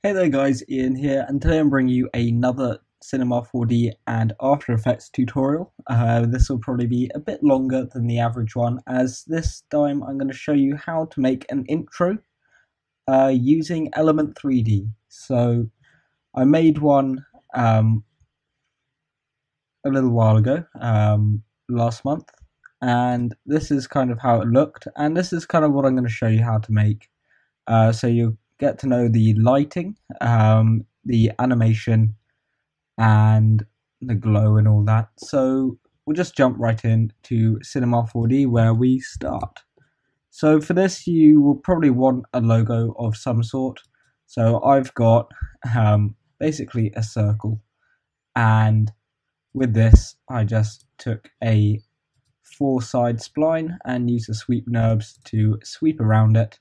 Hey there guys, Ian here, and today I'm bringing you another Cinema 4D and After Effects tutorial. This will probably be a bit longer than the average one, as this time I'm going to show you how to make an intro using Element 3D. So I made one a little while ago, last month, and this is kind of how it looked, and this is kind of what I'm going to show you how to make. So you'll get to know the lighting, the animation, and the glow and all that. So we'll just jump right in to Cinema 4D where we start. So for this you will probably want a logo of some sort. So I've got basically a circle, and with this I just took a 4-side spline and used the sweep NURBS to sweep around it,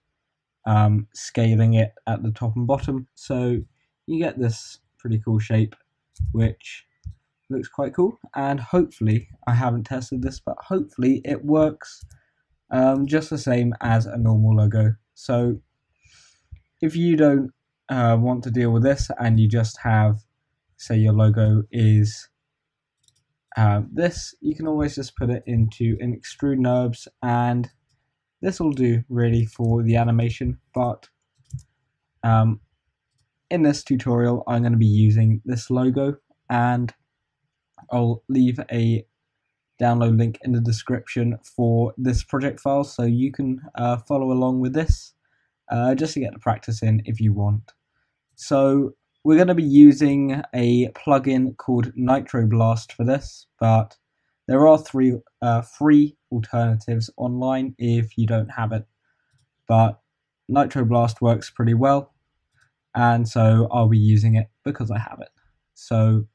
scaling it at the top and bottom, so you get this pretty cool shape which looks quite cool. And hopefully, I haven't tested this, but hopefully it works just the same as a normal logo. So if you don't want to deal with this and you just have, say your logo is this, you can always just put it into an extrude NURBS, and this will do really for the animation. But in this tutorial I'm going to be using this logo, and I'll leave a download link in the description for this project file so you can follow along with this just to get the practice in if you want. So we're going to be using a plugin called Nitroblast for this, but there are three free alternatives online if you don't have it, but Nitroblast works pretty well, and so I'll be using it because I have it. So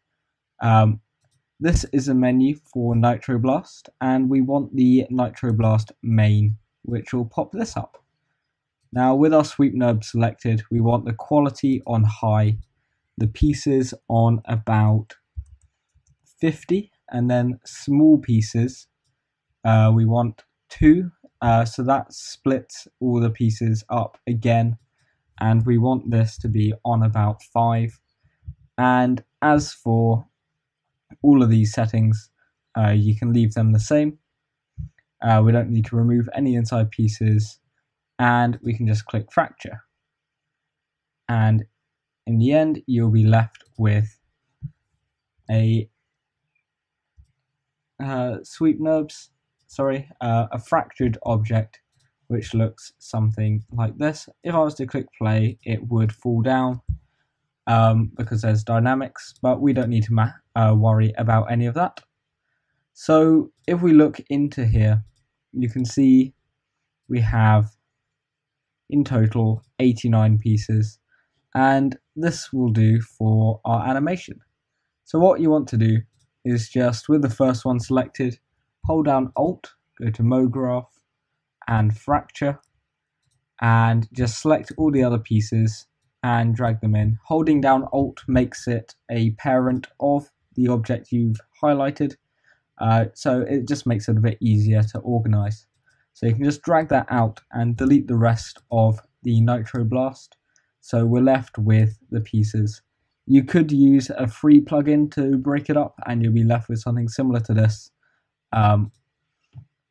this is a menu for Nitroblast, and we want the Nitroblast main, which will pop this up. Now with our sweep NURBS selected, we want the quality on high, the pieces on about 50, and then small pieces we want 2, so that splits all the pieces up again, and we want this to be on about 5. And as for all of these settings, you can leave them the same. We don't need to remove any inside pieces, and we can just click fracture, and in the end you'll be left with a sweep NURBS, a fractured object which looks something like this. If I was to click play, it would fall down because there's dynamics, but we don't need to worry about any of that. So if we look into here, you can see we have in total 89 pieces, and this will do for our animation. So what you want to do is just, with the first one selected, hold down Alt, go to MoGraph and Fracture, and just select all the other pieces and drag them in. Holding down Alt makes it a parent of the object you've highlighted, so it just makes it a bit easier to organize. So you can just drag that out and delete the rest of the Nitroblast, so we're left with the pieces. You could use a free plugin to break it up and you'll be left with something similar to this. But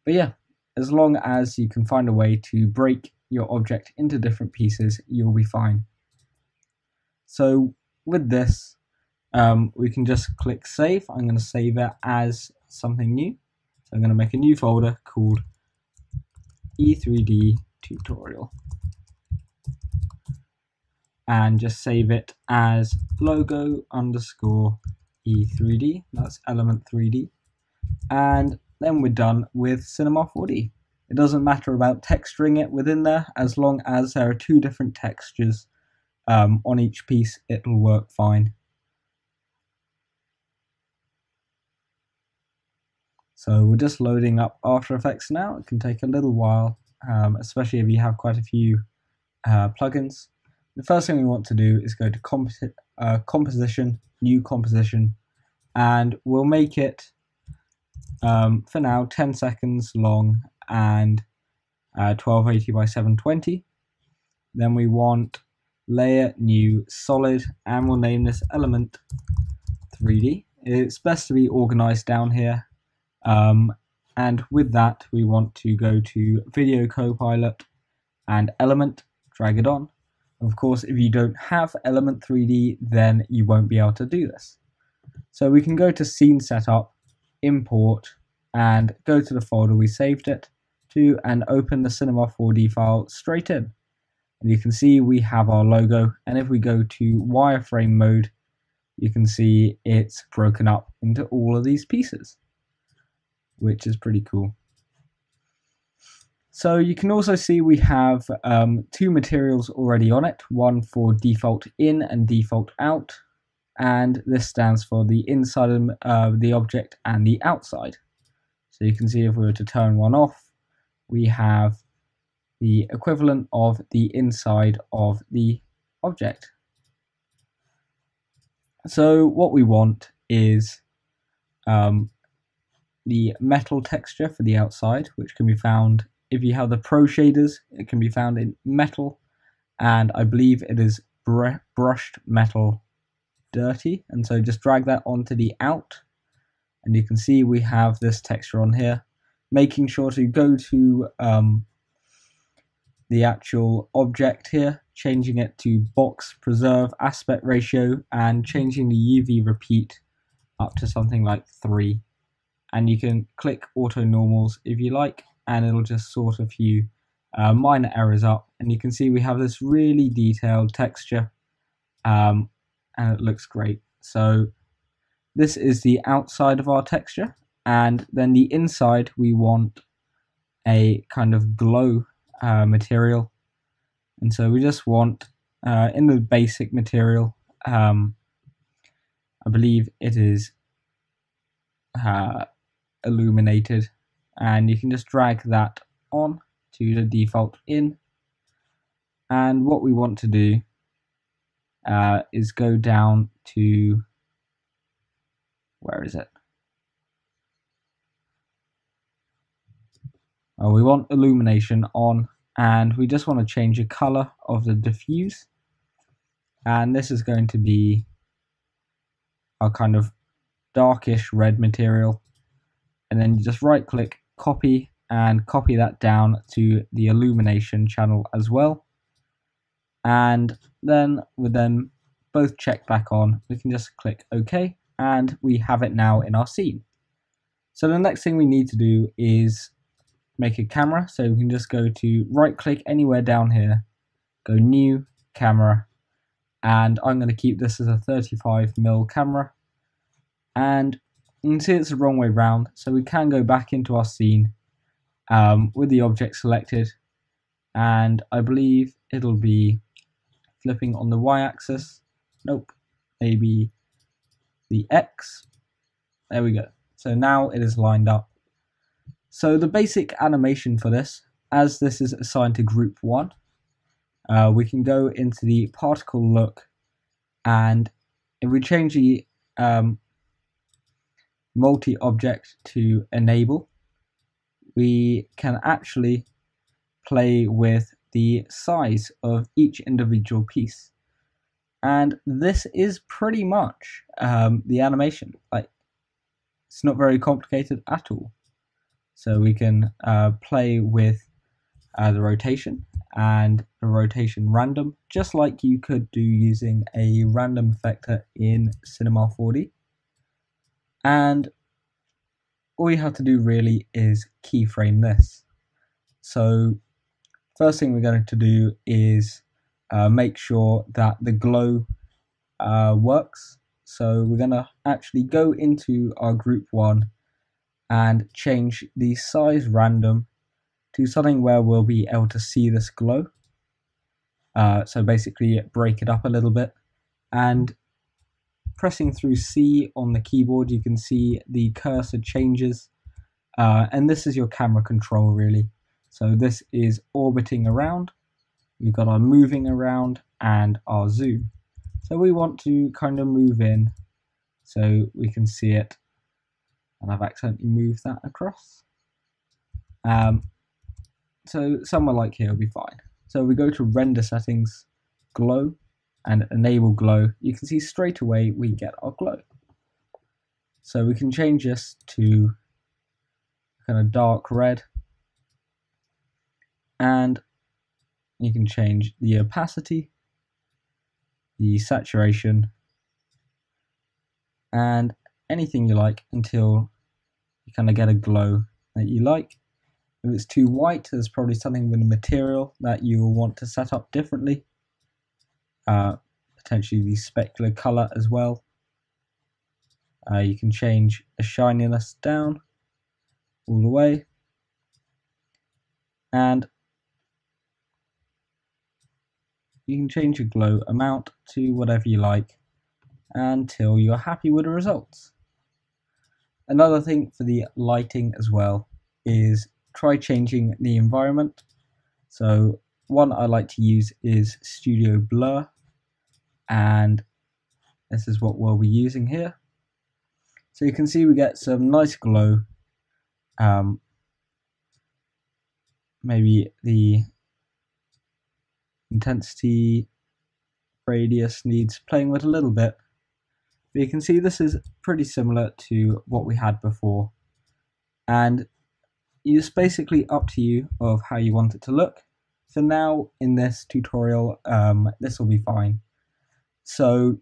yeah, as long as you can find a way to break your object into different pieces, you'll be fine. So with this, we can just click save. I'm going to save it as something new. So I'm going to make a new folder called E3D tutorial, and just save it as logo underscore E3D, that's element 3D, and then we're done with Cinema 4D. It doesn't matter about texturing it within there, as long as there are 2 different textures on each piece, it'll work fine. So we're just loading up After Effects now. It can take a little while, especially if you have quite a few plugins. The first thing we want to do is go to composition, new composition, and we'll make it for now 10 seconds long and 1280 by 720. Then we want layer, new, solid, and we'll name this element 3D. It's best to be organized down here. And with that, we want to go to Video Copilot and Element, drag it on. Of course, if you don't have Element 3D, then you won't be able to do this. So we can go to Scene Setup, Import, and go to the folder we saved it to and open the Cinema 4D file straight in. And you can see we have our logo, and if we go to wireframe mode, you can see it's broken up into all of these pieces, which is pretty cool. So you can also see we have two materials already on it, one for default in and default out, and this stands for the inside of the object and the outside. So you can see if we were to turn one off, we have the equivalent of the inside of the object. So what we want is the metal texture for the outside, which can be found if you have the Pro shaders. It can be found in metal, and I believe it is brushed metal dirty, and so just drag that onto the out, and you can see we have this texture on here. Making sure to go to the actual object here, changing it to box preserve aspect ratio, and changing the UV repeat up to something like 3. And you can click auto normals if you like, and it'll just sort a few minor errors up, and you can see we have this really detailed texture, and it looks great. So this is the outside of our texture, and then the inside we want a kind of glow material, and so we just want in the basic material, I believe it is illuminated, and you can just drag that on to the default in. And what we want to do is go down to, where is it? Oh, we want illumination on, and we just want to change the color of the diffuse, and this is going to be our kind of darkish red material. And then you just right click, copy, and copy that down to the illumination channel as well. And then with them both checked back on, we can just click OK, and we have it now in our scene. So the next thing we need to do is make a camera. So we can just go to right click anywhere down here, go new, camera, and I'm going to keep this as a 35mm camera. And you can see it's the wrong way round, so we can go back into our scene with the object selected, and I believe it'll be flipping on the y-axis. Nope, maybe the x. There we go. So now it is lined up. So the basic animation for this, as this is assigned to group 1, we can go into the particle look, and if we change the multi-object to enable, we can actually play with the size of each individual piece. And this is pretty much the animation. Like, it's not very complicated at all. So we can play with the rotation and the rotation random, just like you could do using a random effector in Cinema 4D. And all you have to do really is keyframe this. So first thing we're going to do is make sure that the glow works. So we're going to actually go into our group 1 and change the size random to something where we'll be able to see this glow. So basically break it up a little bit, and pressing through C on the keyboard you can see the cursor changes, and this is your camera control really. So this is orbiting around, we've got our moving around and our zoom. So we want to kind of move in so we can see it, and I've accidentally moved that across. So somewhere like here will be fine. So we go to render settings, glow and enable glow, you can see straight away we get our glow. So we can change this to kind of dark red, and you can change the opacity, the saturation, and anything you like until you kind of get a glow that you like. If it's too white, there's probably something with the material that you will want to set up differently. Potentially the specular color as well. You can change the shininess down all the way, and you can change your glow amount to whatever you like until you're happy with the results. Another thing for the lighting as well is try changing the environment. So one I like to use is Studio Blur, and this is what we'll be using here. So you can see we get some nice glow. Maybe the intensity radius needs playing with a little bit, but you can see this is pretty similar to what we had before, and it's basically up to you of how you want it to look. For now, in this tutorial, this will be fine. So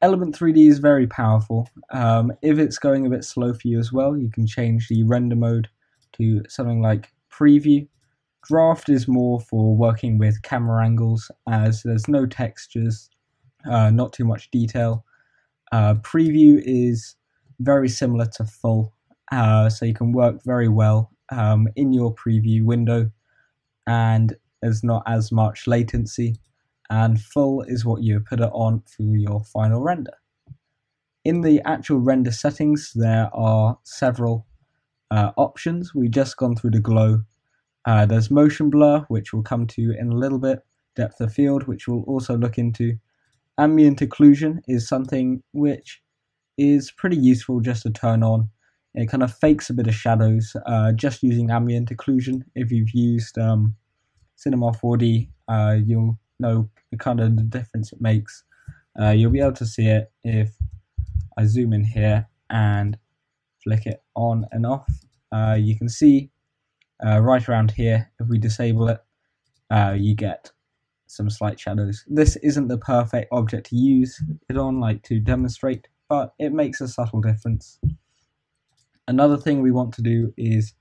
Element 3D is very powerful. If it's going a bit slow for you as well, you can change the render mode to something like preview. Draft is more for working with camera angles, as there's no textures, not too much detail. Preview is very similar to full, so you can work very well in your preview window, and there's not as much latency. And full is what you put it on for your final render. In the actual render settings, there are several options. We've just gone through the glow. There's motion blur, which we'll come to in a little bit, depth of field, which we'll also look into. Ambient occlusion is something which is pretty useful just to turn on. It kind of fakes a bit of shadows just using ambient occlusion. If you've used Cinema 4D, you'll know the kind of the difference it makes. You'll be able to see it if I zoom in here and flick it on and off. You can see right around here, if we disable it, you get some slight shadows. This isn't the perfect object to use it on, like to demonstrate, but it makes a subtle difference. Another thing we want to do is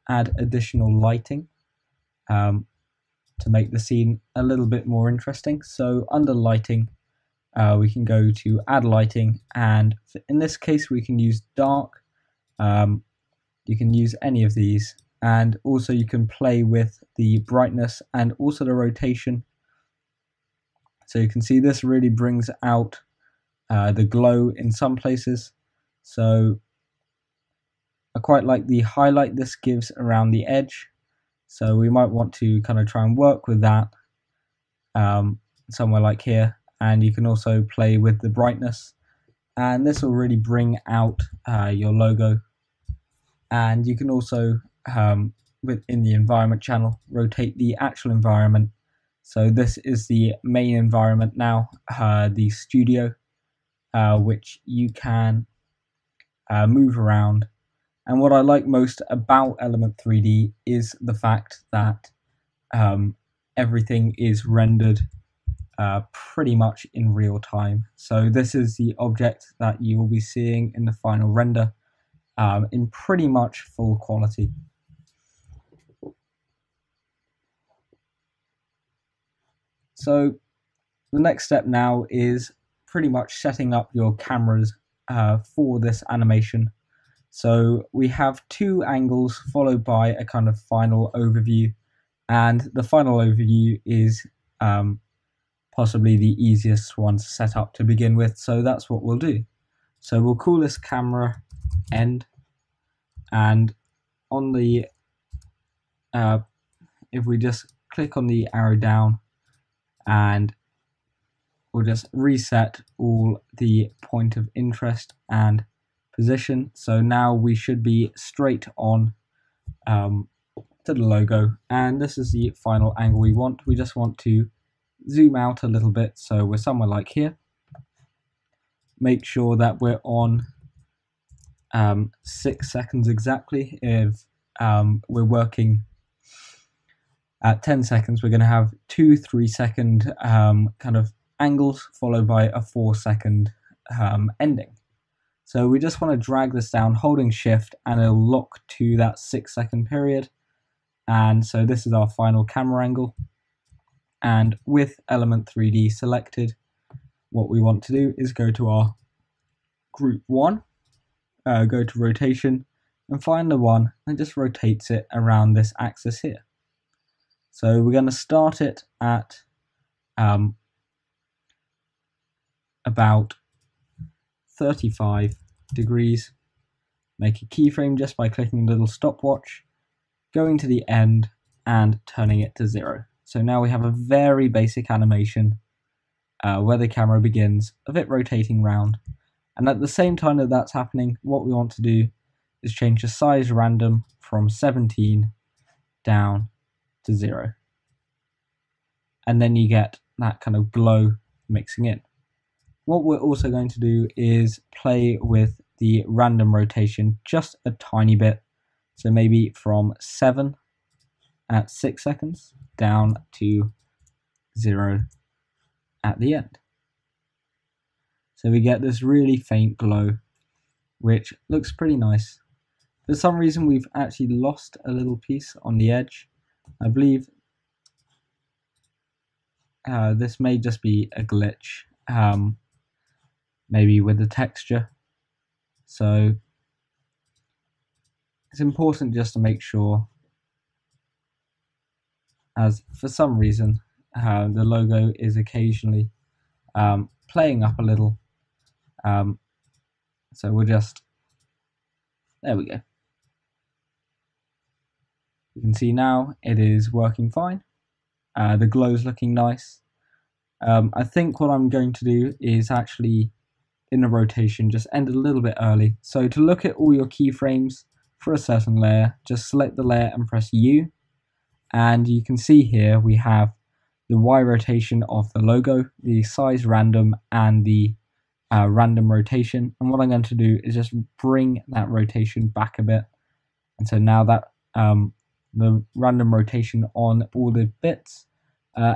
add additional lighting to make the scene a little bit more interesting. So under lighting, we can go to add lighting, and in this case we can use dark. You can use any of these, and also you can play with the brightness and also the rotation. So you can see this really brings out the glow in some places. So I quite like the highlight this gives around the edge. So we might want to kind of try and work with that somewhere like here. And you can also play with the brightness, and this will really bring out your logo. And you can also, within the environment channel, rotate the actual environment. So this is the main environment now, the studio, which you can move around. And what I like most about Element 3D is the fact that everything is rendered pretty much in real time. So this is the object that you will be seeing in the final render in pretty much full quality. So the next step now is pretty much setting up your cameras for this animation. So we have two angles followed by a kind of final overview, and the final overview is possibly the easiest one to set up to begin with, so that's what we'll do. So we'll call this camera end, and on the if we just click on the arrow down, and we'll just reset all the point of interest and position. So now we should be straight on to the logo, and this is the final angle we want. We just want to zoom out a little bit so we're somewhere like here. Make sure that we're on 6 seconds exactly. If we're working at 10 seconds, we're going to have 2 3-second kind of angles followed by a 4-second ending. So we just want to drag this down holding shift and it'll lock to that 6-second period. And so this is our final camera angle. And with element 3D selected, what we want to do is go to our group 1, go to rotation and find the one that just rotates it around this axis here. So we're going to start it at about 35 degrees. Make a keyframe just by clicking the little stopwatch, going to the end and turning it to 0. So now we have a very basic animation where the camera begins of it rotating round. And at the same time that that's happening, what we want to do is change the size random from 17 down to 0. And then you get that kind of glow mixing in. What we're also going to do is play with the random rotation just a tiny bit. So maybe from 7 at 6 seconds down to 0 at the end. So we get this really faint glow, which looks pretty nice. For some reason we've actually lost a little piece on the edge. I believe this may just be a glitch, maybe with the texture. So it's important just to make sure, as for some reason the logo is occasionally playing up a little. So we'll just, there we go. You can see now it is working fine. The glow's looking nice. I think what I'm going to do is actually, in the rotation, just end a little bit early. So to look at all your keyframes for a certain layer, just select the layer and press U. And you can see here we have the Y rotation of the logo, the size random, and the random rotation. And what I'm going to do is just bring that rotation back a bit. And so now that the random rotation on all the bits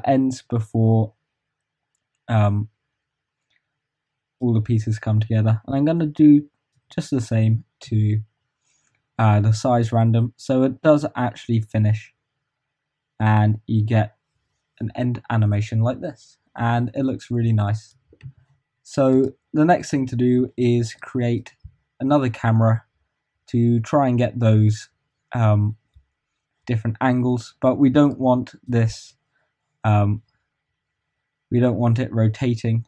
ends before all the pieces come together. And I'm going to do just the same to the size random, so it does actually finish and you get an end animation like this, and it looks really nice. So the next thing to do is create another camera to try and get those different angles, but we don't want this, we don't want it rotating.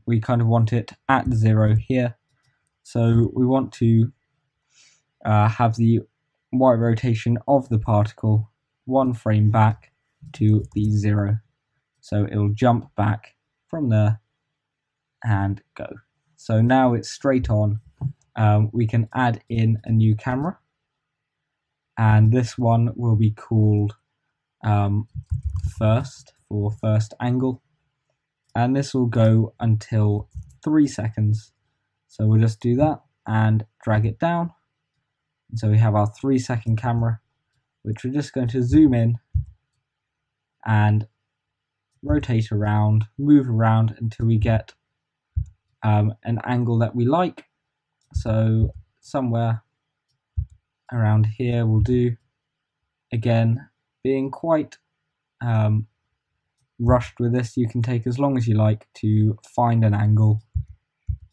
We kind of want it at 0 here. So we want to have the Y rotation of the particle 1 frame back to the 0. So it'll jump back from there and go. So now it's straight on. We can add in a new camera, and this one will be called first, for first angle, and this will go until 3 seconds. So we'll just do that and drag it down. And so we have our 3-second camera, which we're just going to zoom in and rotate around, move around until we get an angle that we like. So somewhere around here will do. Again, being quite rushed with this, you can take as long as you like to find an angle.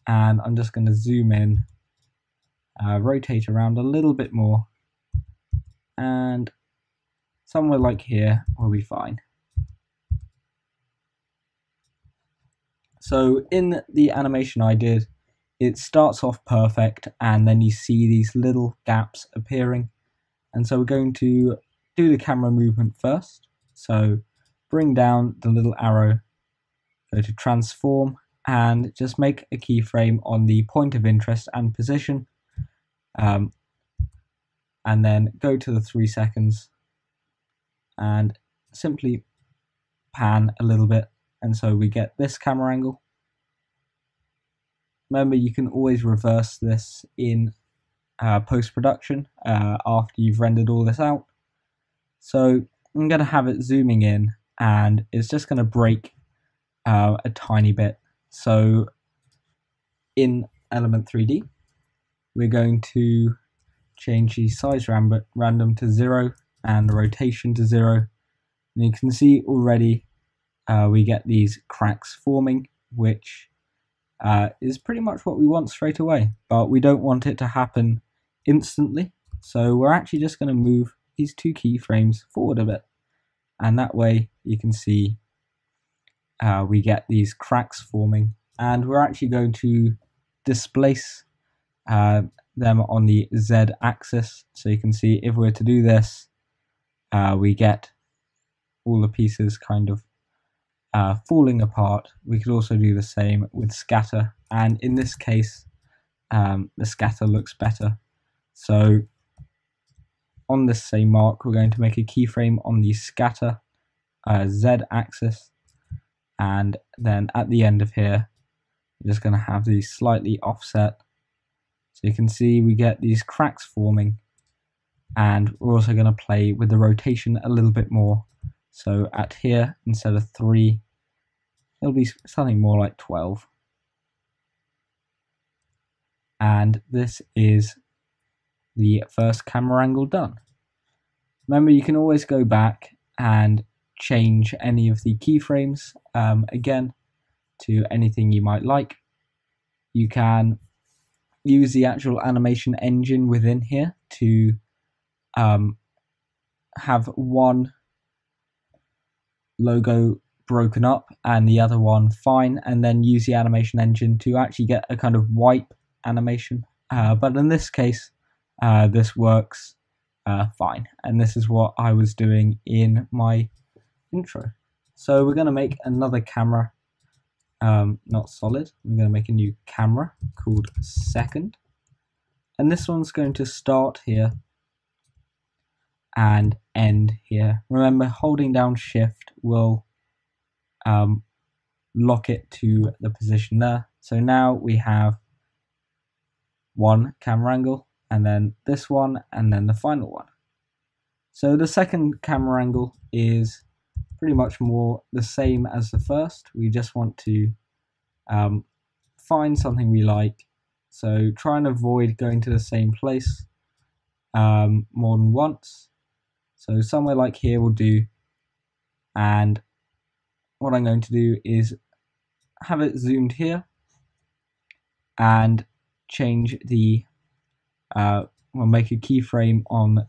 And I'm just going to zoom in, rotate around a little bit more, and somewhere like here will be fine. So in the animation I did, it starts off perfect and then you see these little gaps appearing. And so we're going to do the camera movement first. So bring down the little arrow, go to transform, and just make a keyframe on the point of interest and position. And then go to the 3 seconds and simply pan a little bit, and so we get this camera angle. Remember, you can always reverse this in post-production after you've rendered all this out. So I'm going to have it zooming in, and it's just going to break a tiny bit. So in Element 3D, we're going to change the size random to 0 and the rotation to 0. And you can see already we get these cracks forming, which is pretty much what we want straight away, but we don't want it to happen instantly. So we're actually just going to move these two keyframes forward a bit, and that way you can see we get these cracks forming, and we're actually going to displace them on the Z axis. So you can see if we're to do this, we get all the pieces kind of falling apart. We could also do the same with scatter, and in this case the scatter looks better. So on this same mark, we're going to make a keyframe on the scatter Z axis, and then at the end of here we're just going to have these slightly offset, so you can see we get these cracks forming. And we're also going to play with the rotation a little bit more. So at here, instead of 3, it'll be something more like 12. And this is the first camera angle done. Remember, you can always go back and change any of the keyframes again to anything you might like. You can use the actual animation engine within here to have one logo broken up and the other one fine, and then use the animation engine to actually get a kind of wipe animation. But in this case, this works fine, and this is what I was doing in my intro. So we're going to make another camera, not solid. We're going to make a new camera called second, and this one's going to start here and end here. Remember, holding down shift will lock it to the position there. So now we have one camera angle, and then this one, and then the final one. So the second camera angle is pretty much more the same as the first. We just want to find something we like. So try and avoid going to the same place more than once. So somewhere like here will do, and what I'm going to do is have it zoomed here and change the, we'll make a keyframe on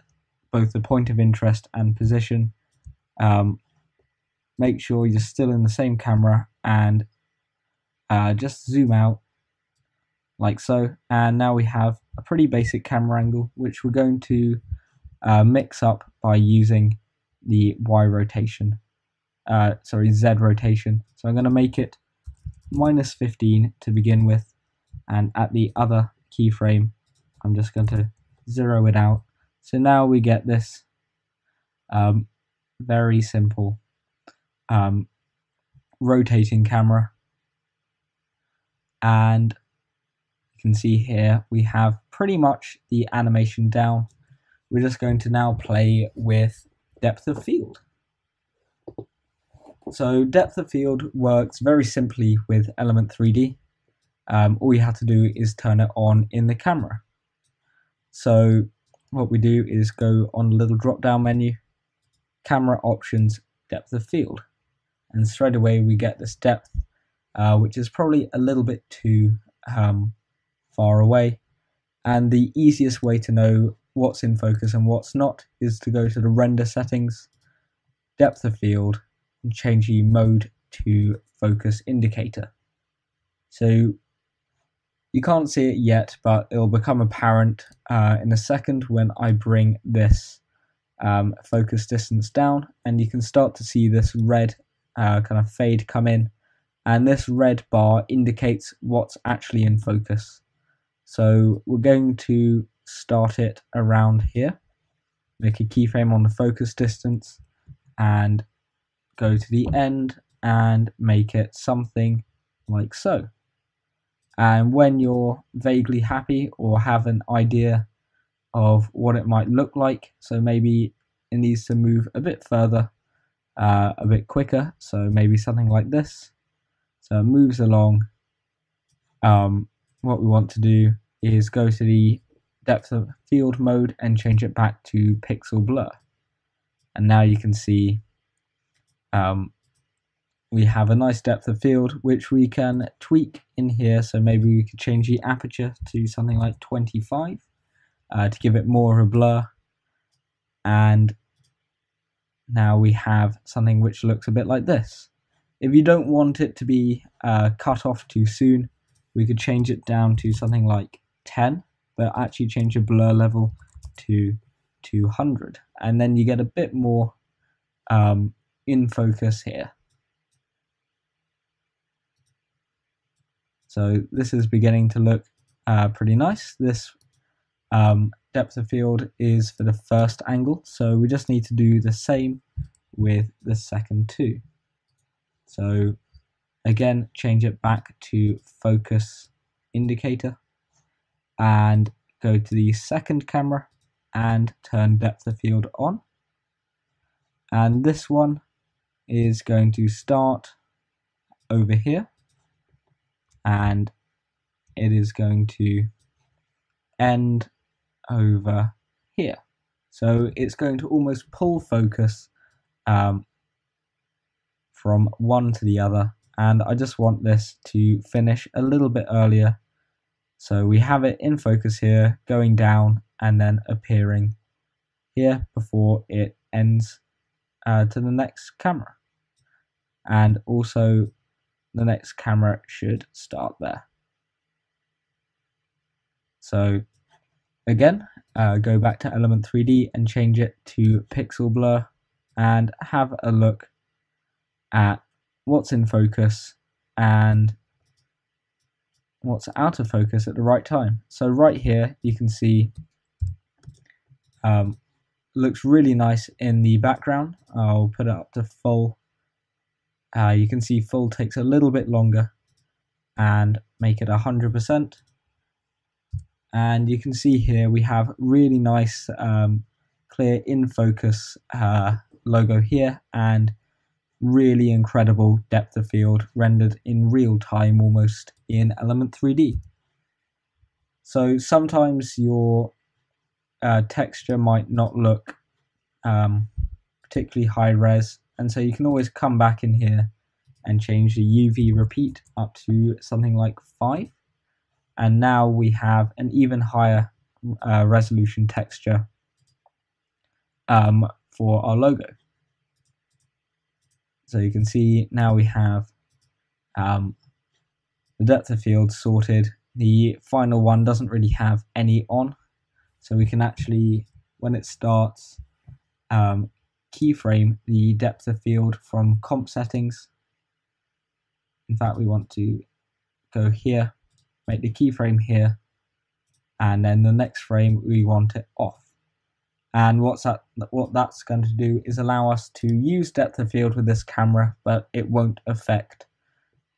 both the point of interest and position. Make sure you're still in the same camera, and just zoom out like so. And now we have a pretty basic camera angle, which we're going to mix up by using the Z rotation. So I'm going to make it -15 to begin with, and at the other keyframe I'm just going to zero it out. So now we get this very simple rotating camera, and you can see here we have pretty much the animation down. We're just going to now play with depth of field. So depth of field works very simply with Element 3D. All you have to do is turn it on in the camera. So what we do is go on the little drop down menu, camera options, depth of field, and straight away we get this depth, which is probably a little bit too far away. And the easiest way to know what's in focus and what's not is to go to the render settings, depth of field, and change the mode to focus indicator. So you can't see it yet, but it'll become apparent in a second when I bring this focus distance down, and you can start to see this red kind of fade come in, and this red bar indicates what's actually in focus. So we're going to start it around here, make a keyframe on the focus distance, and go to the end and make it something like so. And when you're vaguely happy or have an idea of what it might look like, so maybe it needs to move a bit further, a bit quicker, so maybe something like this. So it moves along. What we want to do is go to the depth of field mode and change it back to pixel blur. And now you can see we have a nice depth of field which we can tweak in here. So maybe we could change the aperture to something like 25 to give it more of a blur. And now we have something which looks a bit like this. If you don't want it to be cut off too soon, we could change it down to something like 10, but actually change the blur level to 200. And then you get a bit more in focus here. So this is beginning to look pretty nice. This depth of field is for the first angle, so we just need to do the same with the second two. So again, change it back to focus indicator and go to the second camera and turn depth of field on. And this one is going to start over here and it is going to end over here. So it's going to almost pull focus from one to the other, and I just want this to finish a little bit earlier. So we have it in focus here, going down and then appearing here before it ends to the next camera. And also the next camera should start there. So again, go back to Element 3D and change it to pixel blur and have a look at what's in focus and what's out of focus at the right time. So right here you can see looks really nice in the background. I'll put it up to full. You can see full takes a little bit longer and make it 100%. And you can see here we have really nice clear in focus logo here and really incredible depth of field rendered in real time almost in Element 3D. So sometimes your texture might not look particularly high res, and so you can always come back in here and change the UV repeat up to something like 5, and now we have an even higher resolution texture for our logo. So you can see now we have the depth of field sorted. The final one doesn't really have any on, so we can actually, when it starts, keyframe the depth of field from comp settings. In fact, we want to go here, make the keyframe here, and then the next frame we want it off. And what that's going to do is allow us to use depth of field with this camera, but it won't affect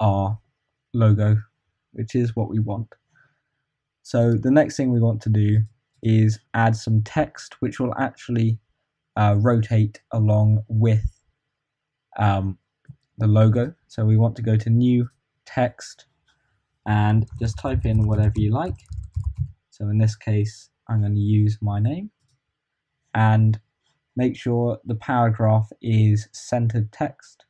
our logo, which is what we want. So the next thing we want to do is add some text, which will actually rotate along with the logo. So we want to go to new text and just type in whatever you like. So in this case, I'm going to use my name. And make sure the paragraph is centered text,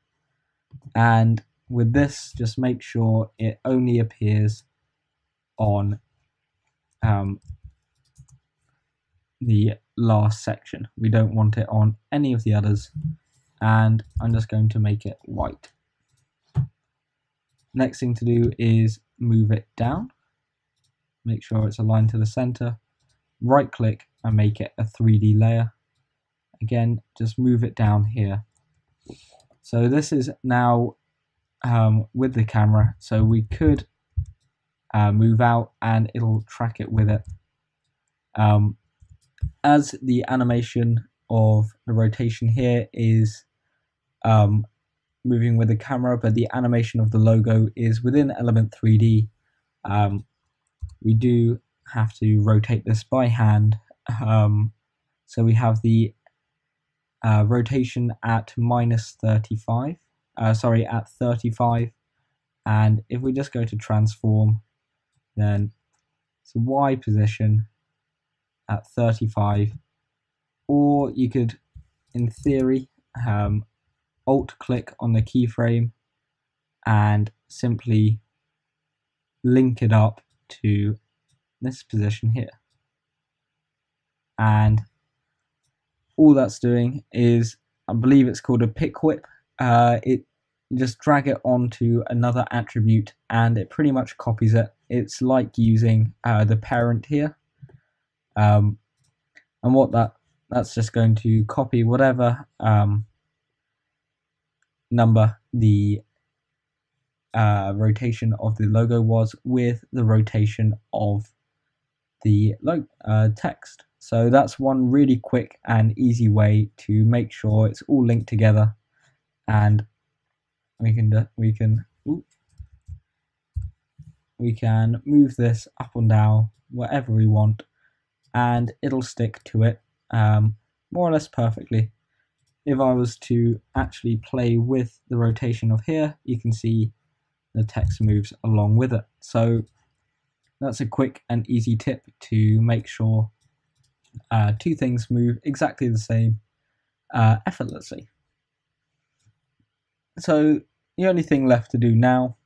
and with this just make sure it only appears on the last section. We don't want it on any of the others, and I'm just going to make it white. Next thing to do is move it down, make sure it's aligned to the center, right click and make it a 3D layer. Again, just move it down here. So this is now with the camera, so we could move out and it'll track it with it. As the animation of the rotation here is moving with the camera, but the animation of the logo is within Element 3D. We do have to rotate this by hand. So we have the rotation at -35, at 35, and if we just go to transform, then it's a Y position at 35, or you could, in theory, alt click on the keyframe and simply link it up to this position here. And all that's doing is, I believe it's called a pick whip. You just drag it onto another attribute and it pretty much copies it. It's like using the parent here. And what that's just going to copy whatever number the rotation of the logo was with the rotation of the text. So that's one really quick and easy way to make sure it's all linked together, and we can move this up and down wherever we want, and it'll stick to it more or less perfectly. If I was to actually play with the rotation of here, you can see the text moves along with it. So that's a quick and easy tip to make sure two things move exactly the same effortlessly. So the only thing left to do now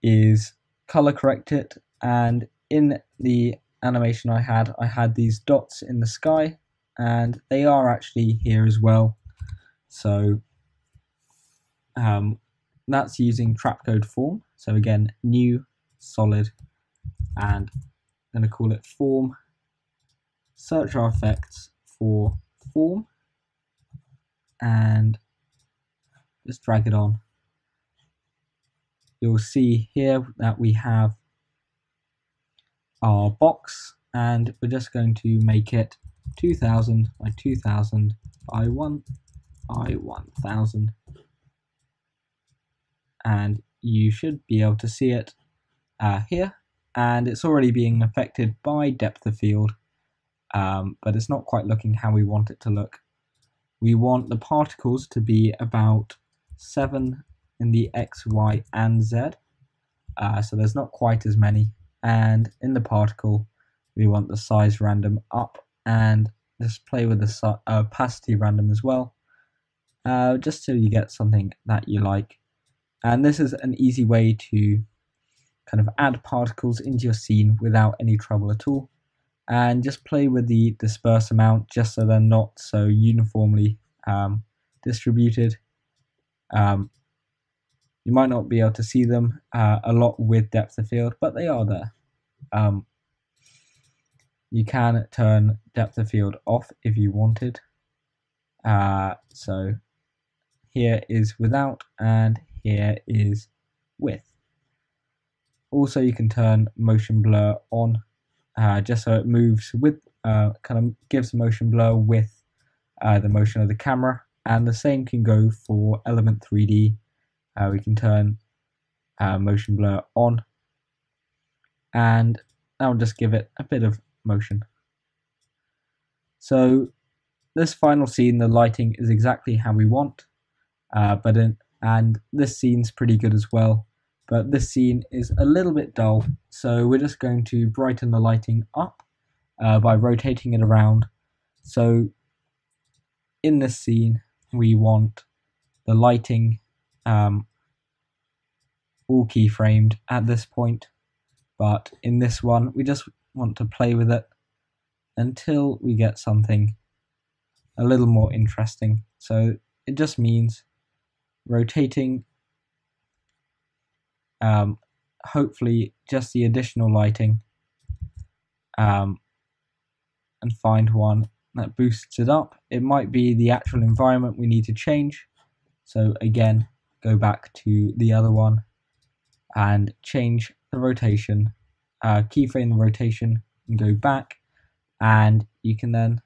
is color correct it, and in the animation I had these dots in the sky, and they are actually here as well. So that's using trapcode form. So again, new, solid, and I'm going to call it form. Search our effects for form and just drag it on. You'll see here that we have our box, and we're just going to make it 2000 by 2000 by 1000, and you should be able to see it here, and it's already being affected by depth of field, but it's not quite looking how we want it to look. We want the particles to be about 7 in the X, Y, and Z, so there's not quite as many. And in the particle, we want the size random up, and just play with the opacity random as well, just so you get something that you like. And this is an easy way to kind of add particles into your scene without any trouble at all. And just play with the disperse amount just so they're not so uniformly distributed. You might not be able to see them a lot with depth of field, but they are there. You can turn depth of field off if you wanted. So here is without, and here is with. Also, you can turn motion blur on, just so it moves with, kind of gives motion blur with the motion of the camera. And the same can go for Element 3D. We can turn motion blur on, and that will just give it a bit of motion. So this final scene, the lighting is exactly how we want, and this scene's pretty good as well, but this scene is a little bit dull, so we're just going to brighten the lighting up by rotating it around. So in this scene, we want the lighting all keyframed at this point, but in this one we just want to play with it until we get something a little more interesting. So it just means rotating hopefully just the additional lighting, and find one that boosts it up. It might be the actual environment we need to change, so again, go back to the other one and change the rotation, keyframe the rotation and go back, and you can then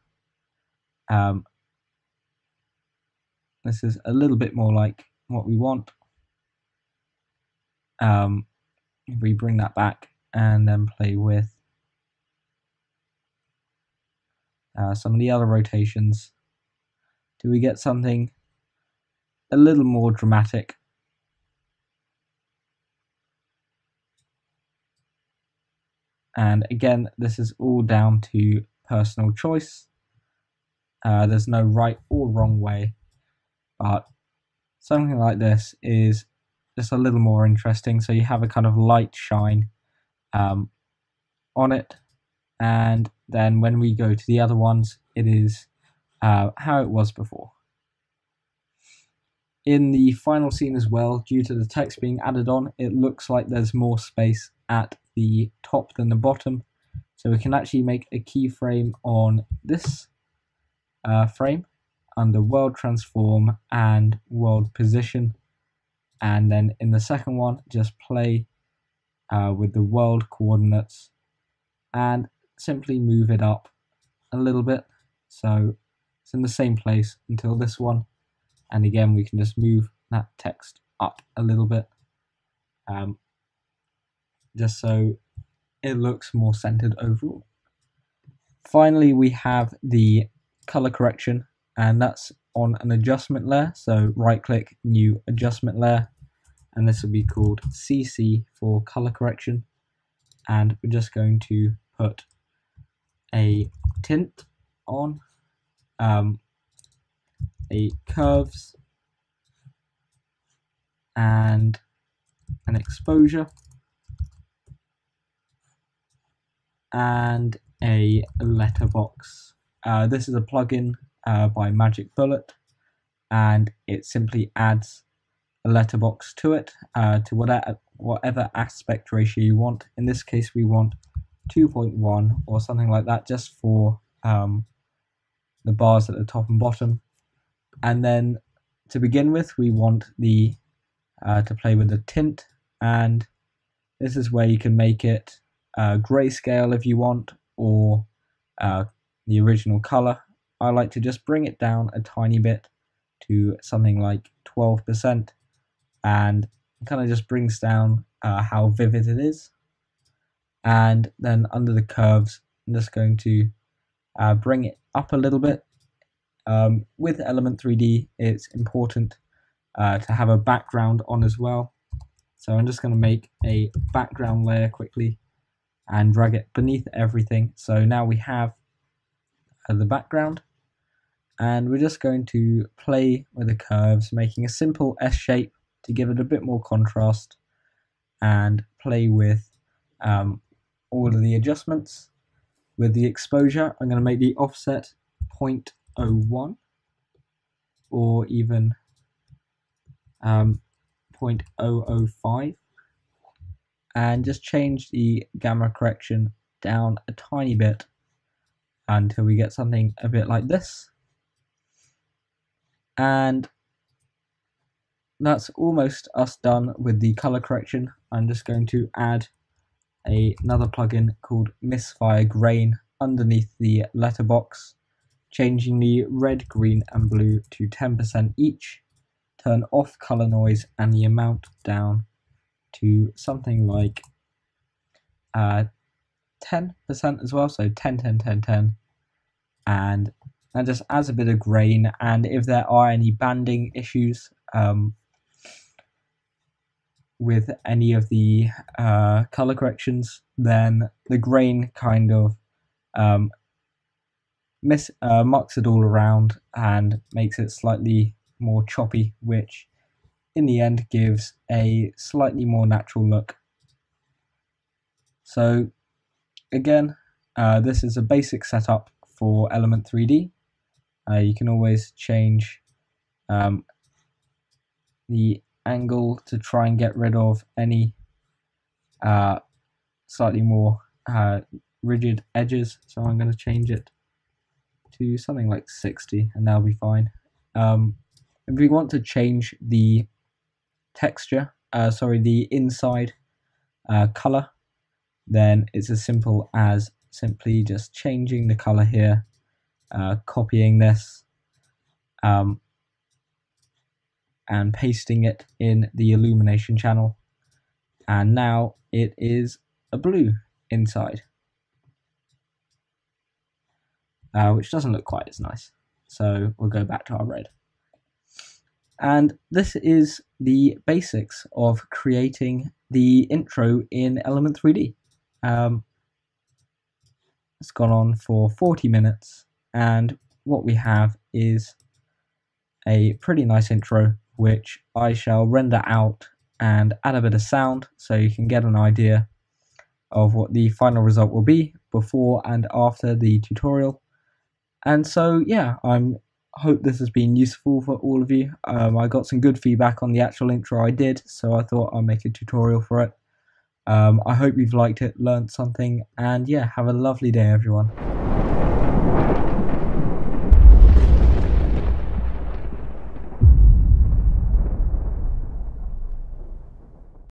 this is a little bit more like what we want. If we bring that back and then play with some of the other rotations, do we get something a little more dramatic? And again, this is all down to personal choice. There's no right or wrong way, but something like this is just a little more interesting. So you have a kind of light shine on it, and then when we go to the other ones, it is how it was before. In the final scene as well, due to the text being added on, it looks like there's more space at the top than the bottom. So we can actually make a keyframe on this frame under world transform and world position. And then in the second one, just play with the world coordinates and simply move it up a little bit. So it's in the same place until this one. And again, we can just move that text up a little bit, just so it looks more centered overall. Finally, we have the color correction, and that's on an adjustment layer. So right click, new adjustment layer, and this will be called CC for color correction. And we're just going to put a tint on, a curves, and an exposure, and a letterbox. This is a plugin by Magic Bullet, and it simply adds a letterbox to it to whatever aspect ratio you want. In this case, we want 2.1 or something like that, just for the bars at the top and bottom. And then to begin with, we want the to play with the tint, and this is where you can make it grayscale if you want, or the original color. I like to just bring it down a tiny bit to something like 12%, and it kind of just brings down how vivid it is. And then under the curves, I'm just going to bring it up a little bit. With Element 3D, it's important to have a background on as well. So I'm just going to make a background layer quickly and drag it beneath everything. So now we have the background, and we're just going to play with the curves, making a simple S shape to give it a bit more contrast, and play with all of the adjustments. With the exposure, I'm going to make the offset 0.01 or even 0.005, and just change the gamma correction down a tiny bit until we get something a bit like this. And that's almost us done with the color correction. I'm just going to add another plugin called Misfire Grain underneath the letterbox, changing the red, green and blue to 10% each, turn off color noise and the amount down to something like 10% as well, so 10, 10, 10, 10, and that just adds a bit of grain. And if there are any banding issues with any of the color corrections, then the grain kind of mucks it all around and makes it slightly more choppy, which in the end gives a slightly more natural look. So again, this is a basic setup for Element 3D. You can always change the angle to try and get rid of any slightly more rigid edges. So I'm going to change it to something like 60 and that'll be fine. If we want to change the texture, the inside color, then it's as simple as simply just changing the color here, copying this, and pasting it in the illumination channel, and now it is a blue inside, which doesn't look quite as nice, so we'll go back to our red. And this is the basics of creating the intro in Element 3D. It's gone on for 40 minutes, and what we have is a pretty nice intro, which I shall render out and add a bit of sound so you can get an idea of what the final result will be before and after the tutorial. And so yeah, I hope this has been useful for all of you. I got some good feedback on the actual intro I did, so I thought I'll make a tutorial for it. I hope you've liked it, learned something, and yeah, have a lovely day everyone.